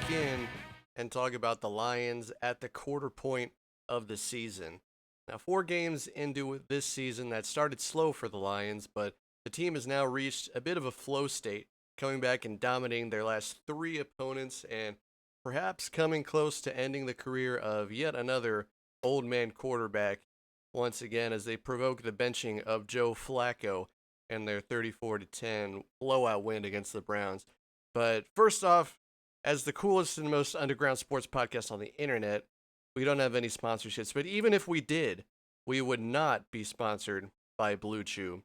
in and talk about the Lions at the quarter point of the season. Now, 4 games into this season that started slow for the Lions, but the team has now reached a bit of a flow state, coming back and dominating their last 3 opponents and perhaps coming close to ending the career of yet another old man quarterback once again as they provoke the benching of Joe Flacco and their 34-10 blowout win against the Browns. But first off, as the coolest and most underground sports podcast on the internet, we don't have any sponsorships. But even if we did, we would not be sponsored by Blue Chew.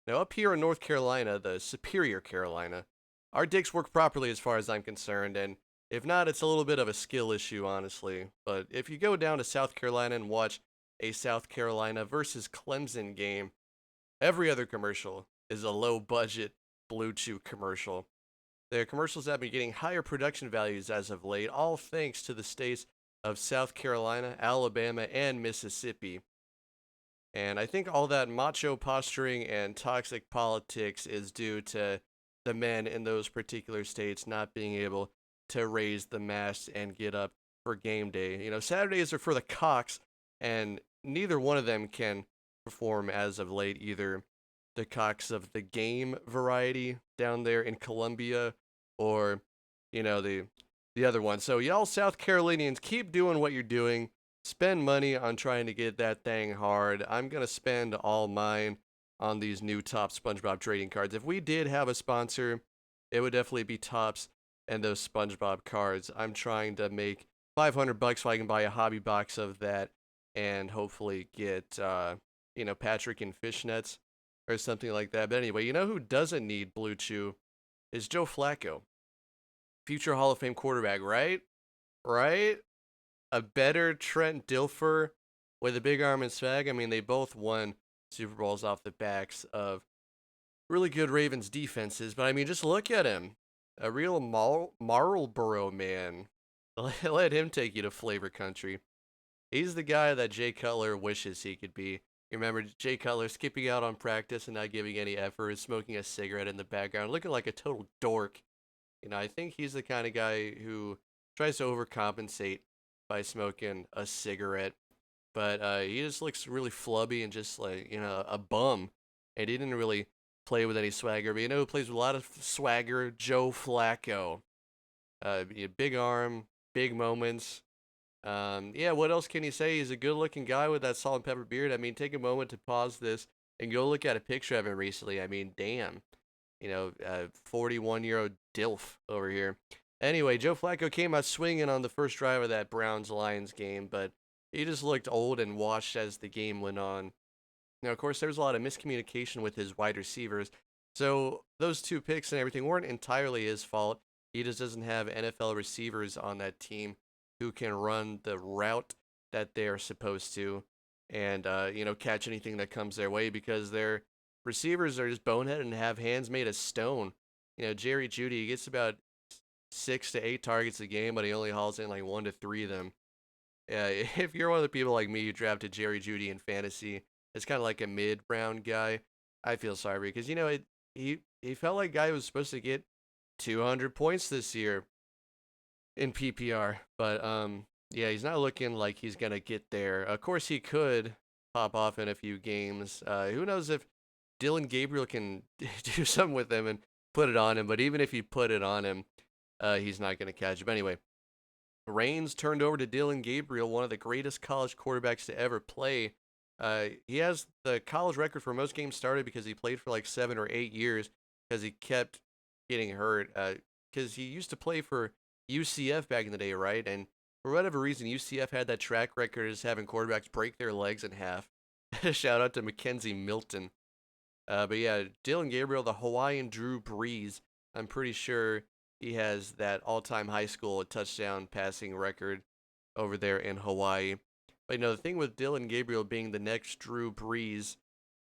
Now, up here in North Carolina, the Superior Carolina, our dicks work properly as far as I'm concerned. And if not, it's a little bit of a skill issue, honestly. But if you go down to South Carolina and watch a South Carolina versus Clemson game, every other commercial is a low budget Blue Chew commercial. Their commercials have been getting higher production values as of late, all thanks to the states of South Carolina, Alabama, and Mississippi. And I think all that macho posturing and toxic politics is due to the men in those particular states not being able to raise the mast and get up for game day. You know, Saturdays are for the cocks, and neither one of them can perform as of late either. The cocks of the game variety down there in Columbia, or the other one. So y'all South Carolinians, keep doing what you're doing. Spend money on trying to get that thing hard. I'm gonna spend all mine on these new Top SpongeBob trading cards. If we did have a sponsor, it would definitely be Tops and those SpongeBob cards. I'm trying to make $500 so I can buy a hobby box of that and hopefully get Patrick in fishnets or something like that. But anyway, you know who doesn't need Blue Chew is Joe Flacco, future Hall of Fame quarterback, right? Right? A better Trent Dilfer with a big arm and swag. I mean, they both won Super Bowls off the backs of really good Ravens defenses. But I mean, just look at him. A real Marlboro man. Let him take you to flavor country. He's the guy that Jay Cutler wishes he could be. You remember Jay Cutler skipping out on practice and not giving any effort, smoking a cigarette in the background, looking like a total dork. I think he's the kind of guy who tries to overcompensate by smoking a cigarette, but he just looks really flubby and just like, a bum. And he didn't really play with any swagger, but who plays with a lot of swagger? Joe Flacco. Big arm, big moments. Yeah, what else can you say? He's a good-looking guy with that salt and pepper beard. I mean, take a moment to pause this and go look at a picture of him recently. I mean, damn. 41-year-old DILF over here. Anyway, Joe Flacco came out swinging on the first drive of that Browns-Lions game, but he just looked old and washed as the game went on. Now, of course, there was a lot of miscommunication with his wide receivers, so those 2 picks and everything weren't entirely his fault. He just doesn't have NFL receivers on that team who can run the route that they're supposed to and, catch anything that comes their way because their receivers are just boneheaded and have hands made of stone. Jerry Jeudy gets about 6 to 8 targets a game, but he only hauls in like 1 to 3 of them. If you're one of the people like me who drafted Jerry Jeudy in fantasy, it's kind of like a mid-round guy. I feel sorry because he felt like a guy who was supposed to get 200 points this year in PPR, but yeah, he's not looking like he's gonna get there. Of course, he could pop off in a few games. Who knows if Dylan Gabriel can do something with him and put it on him? But even if you put it on him, he's not gonna catch it. But anyway, Reigns turned over to Dylan Gabriel, one of the greatest college quarterbacks to ever play. He has the college record for most games started because he played for like 7 or 8 years because he kept getting hurt. Because he used to play for UCF back in the day, right? And for whatever reason, UCF had that track record as having quarterbacks break their legs in half. Shout out to Mackenzie Milton. But yeah, Dylan Gabriel, the Hawaiian Drew Brees, I'm pretty sure he has that all-time high school touchdown passing record over there in Hawaii. But the thing with Dylan Gabriel being the next Drew Brees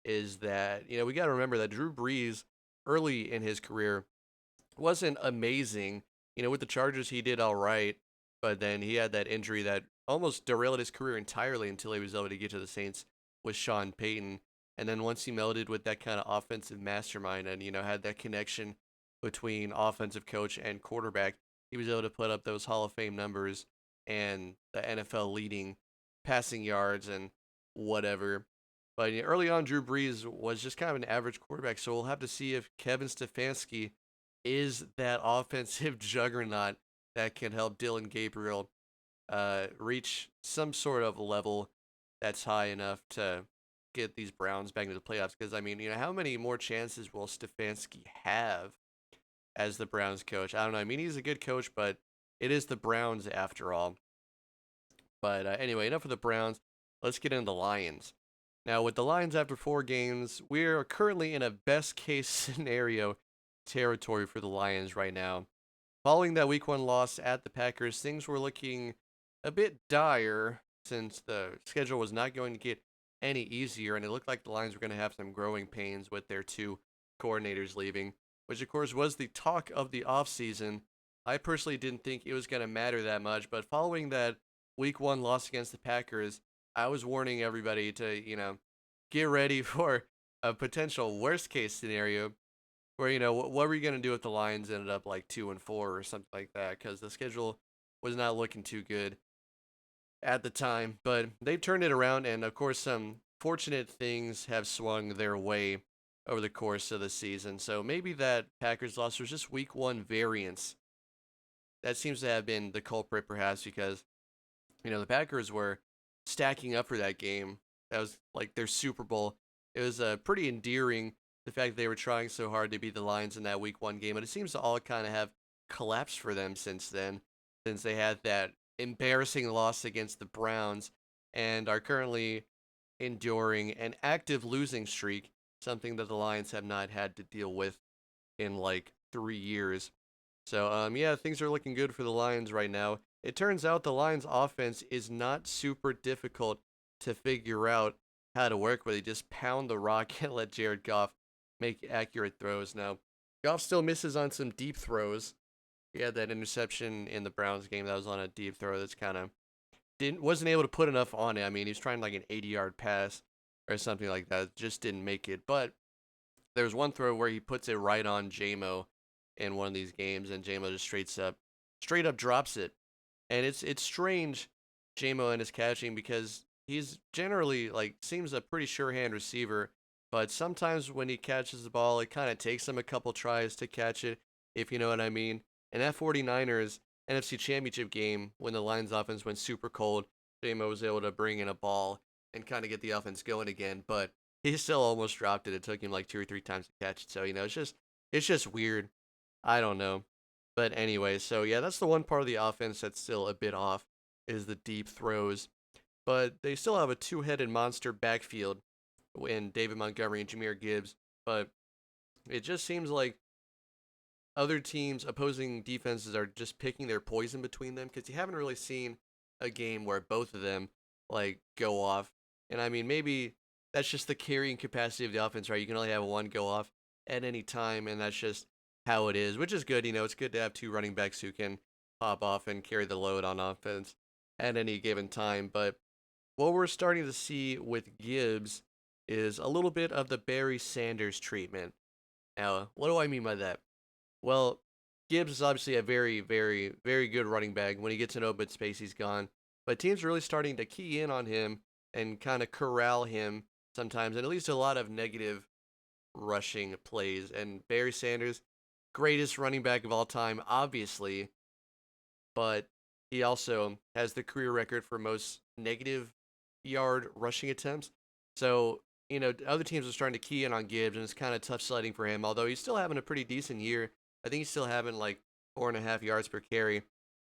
is that, we got to remember that Drew Brees, early in his career, wasn't amazing. With the Chargers, he did all right, but then he had that injury that almost derailed his career entirely until he was able to get to the Saints with Sean Payton. And then once he melded with that kind of offensive mastermind and, had that connection between offensive coach and quarterback, he was able to put up those Hall of Fame numbers and the NFL leading passing yards and whatever. But early on, Drew Brees was just kind of an average quarterback. So we'll have to see if Kevin Stefanski is that offensive juggernaut that can help Dylan Gabriel reach some sort of level that's high enough to get these Browns back into the playoffs. Because, I mean, how many more chances will Stefanski have as the Browns coach? I don't know. I mean, he's a good coach, but it is the Browns after all. But anyway, enough of the Browns. Let's get into the Lions. Now, with the Lions after 4 games, we are currently in a best case scenario territory for the Lions right now. Following that week 1 loss at the Packers, things were looking a bit dire since the schedule was not going to get any easier, and it looked like the Lions were going to have some growing pains with their 2 coordinators leaving, which of course was the talk of the offseason. I personally didn't think it was going to matter that much, but following that week 1 loss against the Packers, I was warning everybody to, get ready for a potential worst case scenario where, what were you going to do if the Lions ended up like 2-4 or something like that? Because the schedule was not looking too good at the time. But they've turned it around, and of course, some fortunate things have swung their way over the course of the season. So maybe that Packers loss was just week 1 variance. That seems to have been the culprit, perhaps, because, the Packers were stacking up for that game. That was like their Super Bowl. It was pretty endearing, the fact that they were trying so hard to beat the Lions in that week 1 game, but it seems to all kind of have collapsed for them since then, since they had that embarrassing loss against the Browns and are currently enduring an active losing streak, something that the Lions have not had to deal with in like 3 years. So, yeah, things are looking good for the Lions right now. It turns out the Lions' offense is not super difficult to figure out how to work with. They just pound the rock and let Jared Goff make accurate throws. Now, Goff still misses on some deep throws. He had that interception in the Browns game that was on a deep throw that's kind of wasn't able to put enough on it. I mean, he was trying like an 80-yard pass or something like that, just didn't make it. But there was one throw where he puts it right on JMO in one of these games, and JMO just straight up drops it. And it's strange, JMO and his catching, because he's generally like seems a pretty sure hand receiver, but sometimes when he catches the ball, it kind of takes him a couple tries to catch it, if you know what I mean. And that 49ers NFC Championship game, when the Lions offense went super cold, JMO was able to bring in a ball and kind of get the offense going again, but he still almost dropped it. It took him like 2 or 3 times to catch it. So, it's just weird. I don't know. But anyway, so yeah, that's the one part of the offense that's still a bit off, is the deep throws. But they still have a two-headed monster backfield in David Montgomery and Jahmyr Gibbs. But it just seems like other teams, opposing defenses, are just picking their poison between them, because you haven't really seen a game where both of them like go off. And I mean, maybe that's just the carrying capacity of the offense, right? You can only have one go off at any time, and that's just how it is, which is good. It's good to have 2 running backs who can pop off and carry the load on offense at any given time. But what we're starting to see with Gibbs is a little bit of the Barry Sanders treatment. Now, what do I mean by that? Well, Gibbs is obviously a very, very, very good running back. When he gets in open space, he's gone. But teams are really starting to key in on him and kind of corral him sometimes, and at least a lot of negative rushing plays. And Barry Sanders, greatest running back of all time, obviously, but he also has the career record for most negative yard rushing attempts. So, other teams are starting to key in on Gibbs, and it's kind of tough sledding for him, although he's still having a pretty decent year. I think he's still having like 4.5 yards per carry.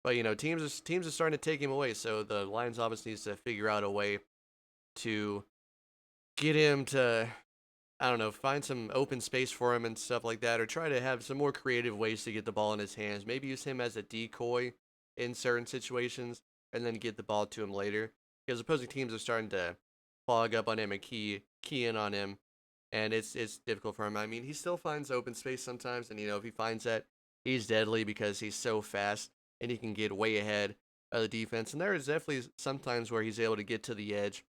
But, teams are starting to take him away, so the Lions office needs to figure out a way to get him to, I don't know, find some open space for him and stuff like that, or try to have some more creative ways to get the ball in his hands. Maybe use him as a decoy in certain situations, and then get the ball to him later. Because opposing teams are starting to clog up on him and key in on him, and it's difficult for him. I mean, he still finds open space sometimes, and if he finds that, he's deadly because he's so fast and he can get way ahead of the defense. And there is definitely sometimes where he's able to get to the edge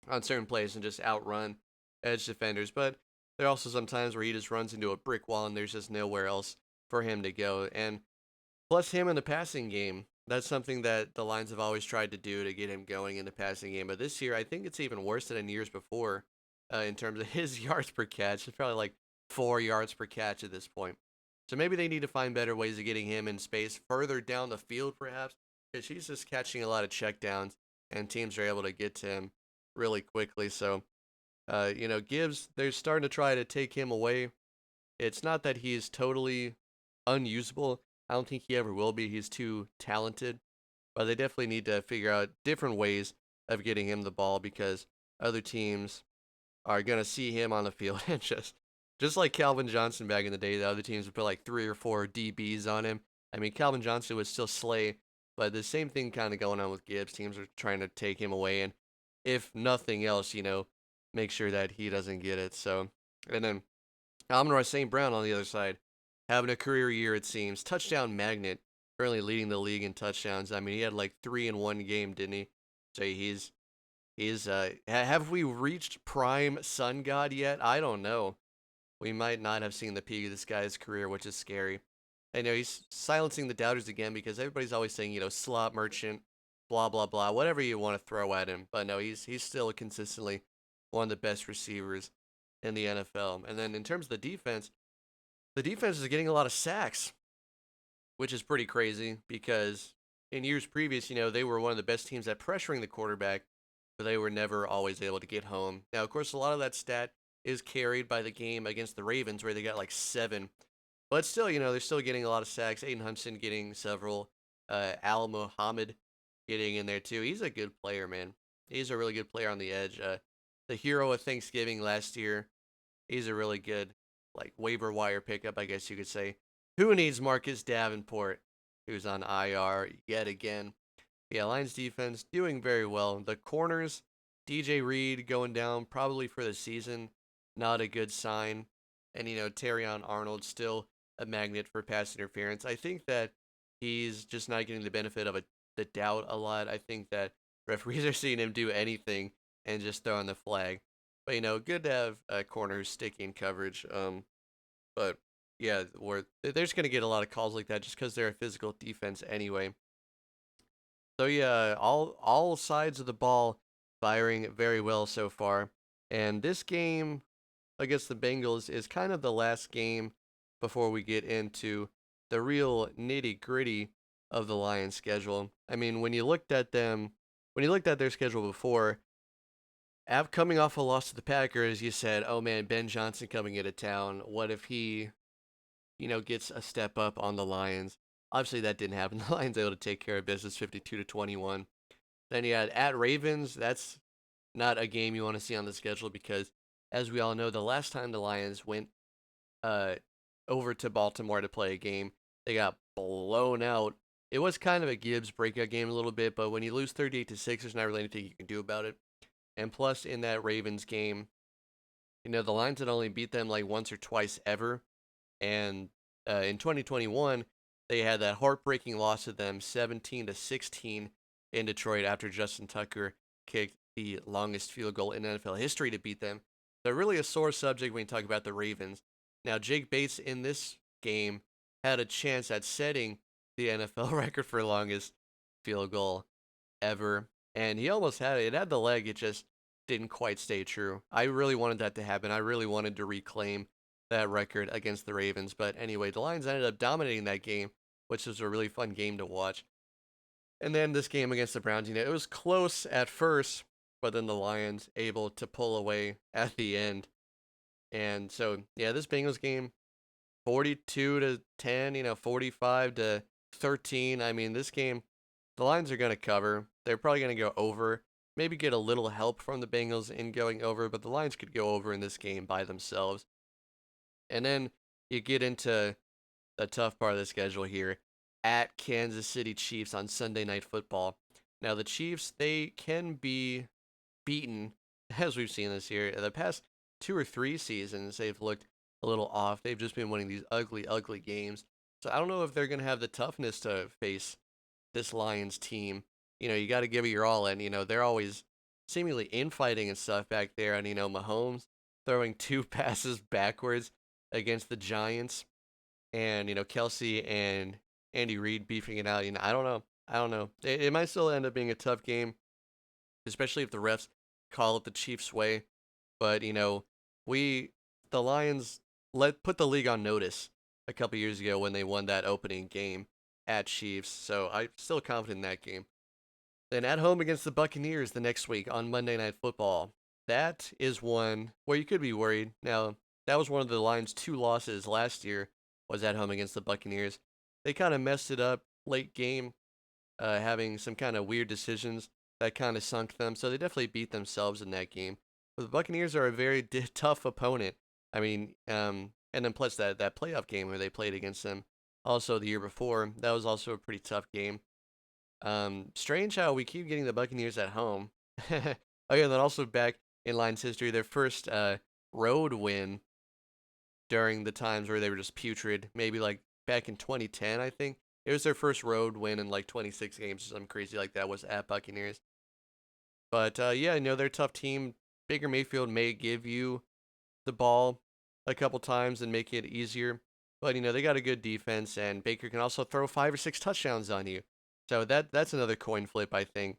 on certain plays and just outrun edge defenders. But there are also some times where he just runs into a brick wall and there's just nowhere else for him to go. And Plus him in the passing game. That's something that the Lions have always tried to do to get him going in the passing game. But this year, I think it's even worse than in years before in terms of his yards per catch. It's probably like 4 yards per catch at this point. So maybe they need to find better ways of getting him in space further down the field, perhaps, because he's just catching a lot of checkdowns, and teams are able to get to him really quickly. So, Gibbs, they're starting to try to take him away. It's not that he's totally unusable. I don't think he ever will be. He's too talented. But they definitely need to figure out different ways of getting him the ball because other teams are gonna see him on the field and just like Calvin Johnson back in the day, the other teams would put like 3 or 4 DBs on him. I mean, Calvin Johnson would still slay, but the same thing kind of going on with Gibbs. Teams are trying to take him away, and if nothing else, make sure that he doesn't get it. So, and then Amon-Ra St. Brown on the other side, having a career year it seems. Touchdown magnet, currently leading the league in touchdowns. I mean, he had like 3 in 1 game, didn't he? So have we reached prime Sun God yet? I don't know. We might not have seen the peak of this guy's career, which is scary. I know he's silencing the doubters again because everybody's always saying, slot merchant, blah blah blah, whatever you want to throw at him. But no, he's still consistently one of the best receivers in the NFL. And then in terms of the defense is getting a lot of sacks, which is pretty crazy because in years previous, they were one of the best teams at pressuring the quarterback, but they were never always able to get home. Now, of course, a lot of that stat is carried by the game against the Ravens where they got like 7. But still, they're still getting a lot of sacks. Aiden Hudson getting several. Al Muhammad getting in there too. He's a good player, man. He's a really good player on the edge. The hero of Thanksgiving last year. He's a really good, like, waiver wire pickup, I guess you could say. Who needs Marcus Davenport, who's on IR yet again? Yeah, Lions defense doing very well. The corners, DJ Reed going down probably for the season. Not a good sign. And, Terrion Arnold still a magnet for pass interference. I think that he's just not getting the benefit of the doubt a lot. I think that referees are seeing him do anything and just throwing the flag. But, good to have a corner who's sticking coverage. But, yeah, they're just going to get a lot of calls like that just because they're a physical defense anyway. So, yeah, all sides of the ball firing very well so far. And this game against the Bengals is kind of the last game before we get into the real nitty gritty of the Lions schedule. I mean, when you looked at their schedule before, coming off a loss to the Packers, you said, "Oh man, Ben Johnson coming into town. What if he, gets a step up on the Lions?" Obviously, that didn't happen. The Lions able to take care of business, 52-21. Then you had at Ravens. That's not a game you want to see on the schedule because, as we all know, the last time the Lions went uh, over to Baltimore to play a game, they got blown out. It was kind of a Gibbs breakout game a little bit, but when you lose 38-6, there's not really anything you can do about it. And plus, in that Ravens game, the Lions had only beat them like once or twice ever. And in 2021, they had that heartbreaking loss to them, 17-16 in Detroit after Justin Tucker kicked the longest field goal in NFL history to beat them. So really a sore subject when you talk about the Ravens. Now, Jake Bates in this game had a chance at setting the NFL record for longest field goal ever, and he almost had it. It had the leg, it just didn't quite stay true. I really wanted that to happen. I really wanted to reclaim that record against the Ravens. But anyway, the Lions ended up dominating that game, which was a really fun game to watch. And then this game against the Browns, it was close at first, but then the Lions able to pull away at the end. And so, yeah, this Bengals game, 42-10, 45-13. I mean, this game, the Lions are going to cover. They're probably going to go over. Maybe get a little help from the Bengals in going over, but the Lions could go over in this game by themselves. And then you get into the tough part of the schedule here at Kansas City Chiefs on Sunday Night Football. Now, the Chiefs, they can be beaten, as we've seen this year. The past 2 or 3 seasons, they've looked a little off. They've just been winning these ugly, ugly games. So I don't know if they're going to have the toughness to face this Lions team. You got to give it your all, and, they're always seemingly infighting and stuff back there. And, Mahomes throwing 2 passes backwards against the Giants. And, Kelsey and Andy Reid beefing it out. I don't know. I don't know. It might still end up being a tough game, especially if the refs call it the Chiefs' way. But we the Lions put the league on notice a couple years ago when they won that opening game at Chiefs. So I'm still confident in that game. Then at home against the Buccaneers the next week on Monday Night Football. That is one where you could be worried. Now, that was one of the Lions' two losses last year, was at home against the Buccaneers. They kind of messed it up late game, having some kind of weird decisions that kind of sunk them. So they definitely beat themselves in that game. But the Buccaneers are a very tough opponent. I mean, and then plus that playoff game where they played against them also the year before, that was also a pretty tough game. Strange how we keep getting the Buccaneers at home. Oh yeah, and then also back in Lions history, their first road win during the times where they were just putrid. Maybe like back in 2010, I think it was their first road win in like 26 games or something crazy like that. Was at Buccaneers. But yeah, they're a tough team. Baker Mayfield may give you the ball a couple times and make it easier. But they got a good defense, and Baker can also throw 5 or 6 touchdowns on you. So that's another coin flip, I think.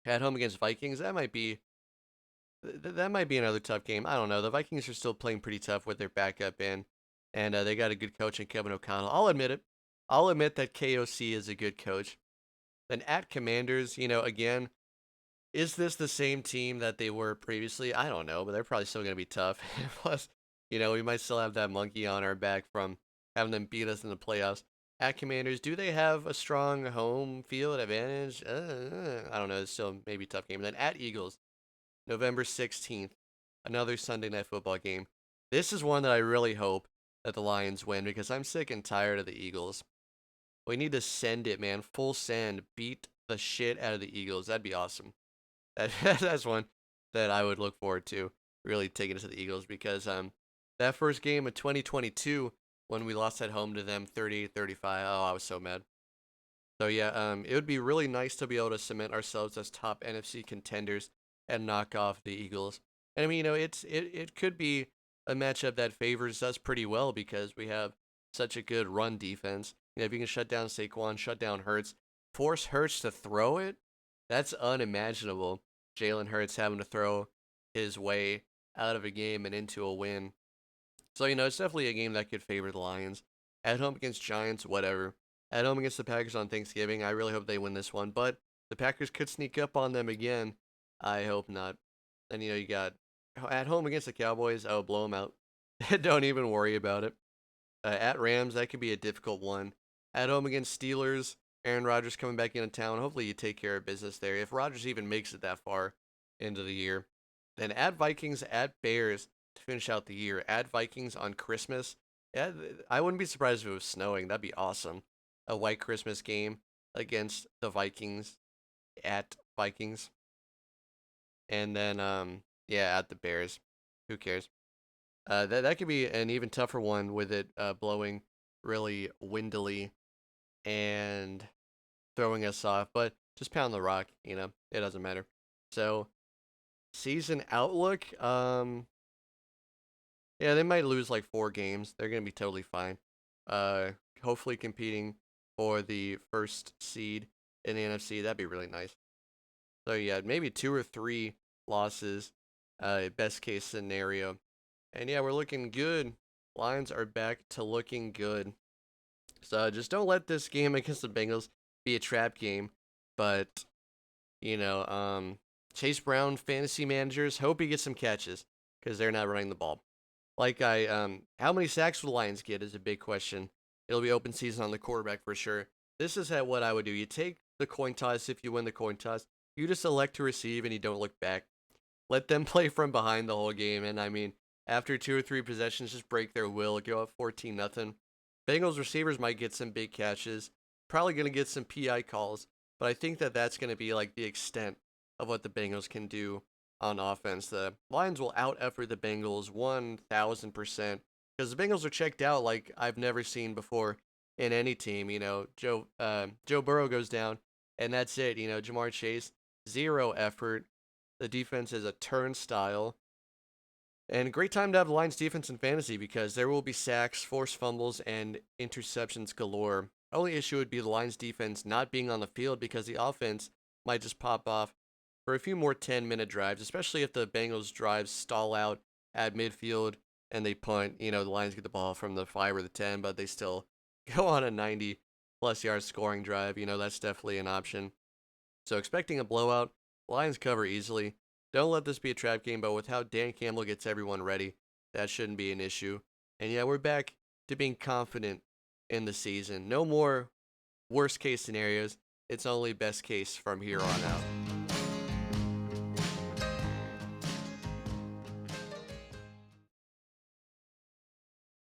At home against Vikings, that might be another tough game. I don't know. The Vikings are still playing pretty tough with their backup in, and they got a good coach in Kevin O'Connell. I'll admit it. I'll admit that KOC is a good coach. Then at Commanders, again, is this the same team that they were previously? I don't know, but they're probably still going to be tough. Plus, we might still have that monkey on our back from having them beat us in the playoffs. At Commanders, do they have a strong home field advantage? I don't know. It's still maybe a tough game. Then at Eagles, November 16th, another Sunday Night Football game. This is one that I really hope that the Lions win because I'm sick and tired of the Eagles. We need to send it, man. Full send. Beat the shit out of the Eagles. That'd be awesome. That's one that I would look forward to, really taking it to the Eagles because that first game of 2022 when we lost at home to them 38-35, oh, I was so mad. So yeah, it would be really nice to be able to cement ourselves as top NFC contenders and knock off the Eagles. And I mean, it could be a matchup that favors us pretty well because we have such a good run defense. If you can shut down Saquon, shut down Hurts, force Hurts to throw it, that's unimaginable. Jalen Hurts having to throw his way out of a game and into a win. So, it's definitely a game that could favor the Lions. At home against Giants, whatever. At home against the Packers on Thanksgiving, I really hope they win this one. But the Packers could sneak up on them again. I hope not. Then, you got at home against the Cowboys, I will blow them out. Don't even worry about it. At Rams, that could be a difficult one. At home against Steelers, Aaron Rodgers coming back into town. Hopefully you take care of business there. If Rodgers even makes it that far into the year. Then at Vikings, at Bears to finish out the year. At Vikings on Christmas. Yeah, I wouldn't be surprised if it was snowing. That'd be awesome. A white Christmas game against the Vikings at Vikings. And then yeah, at the Bears. Who cares? That could be an even tougher one with it blowing really windily and throwing us off, but just pound the rock, it doesn't matter. So, season outlook, yeah, they might lose like 4 games. They're going to be totally fine. Uh, Hopefully competing for the first seed in the NFC. That'd be really nice. So, yeah, maybe 2 or 3 losses, best case scenario. And yeah, we're looking good. Lions are back to looking good. So just don't let this game against the Bengals be a trap game. But Chase Brown fantasy managers hope he gets some catches because they're not running the ball. How many sacks will the Lions get is a big question. It'll be open season on the quarterback for sure. This is what I would do. You take the coin toss if you win the coin toss. You just elect to receive and you don't look back. Let them play from behind the whole game. And I mean, after 2 or 3 possessions, just break their will, go up 14-0. Bengals receivers might get some big catches, probably going to get some PI calls, but I think that that's going to be like the extent of what the Bengals can do on offense. The Lions will out effort the Bengals 1000% because the Bengals are checked out like I've never seen before in any team. Joe Burrow goes down, and that's it. Jamar Chase, 0 effort. The defense is a turnstile. And great time to have the Lions defense in fantasy because there will be sacks, forced fumbles, and interceptions galore Only issue would be the Lions defense not being on the field because the offense might just pop off for a few more 10-minute drives, especially if the Bengals drives stall out at midfield and they punt. The Lions get the ball from the 5 or the 10, but they still go on a 90 plus yard scoring drive. That's definitely an option. So expecting a blowout, Lions cover easily. Don't let this be a trap game, but with how Dan Campbell gets everyone ready, that shouldn't be an issue. And yeah, we're back to being confident in the season. No more worst case scenarios. It's only best case from here on out.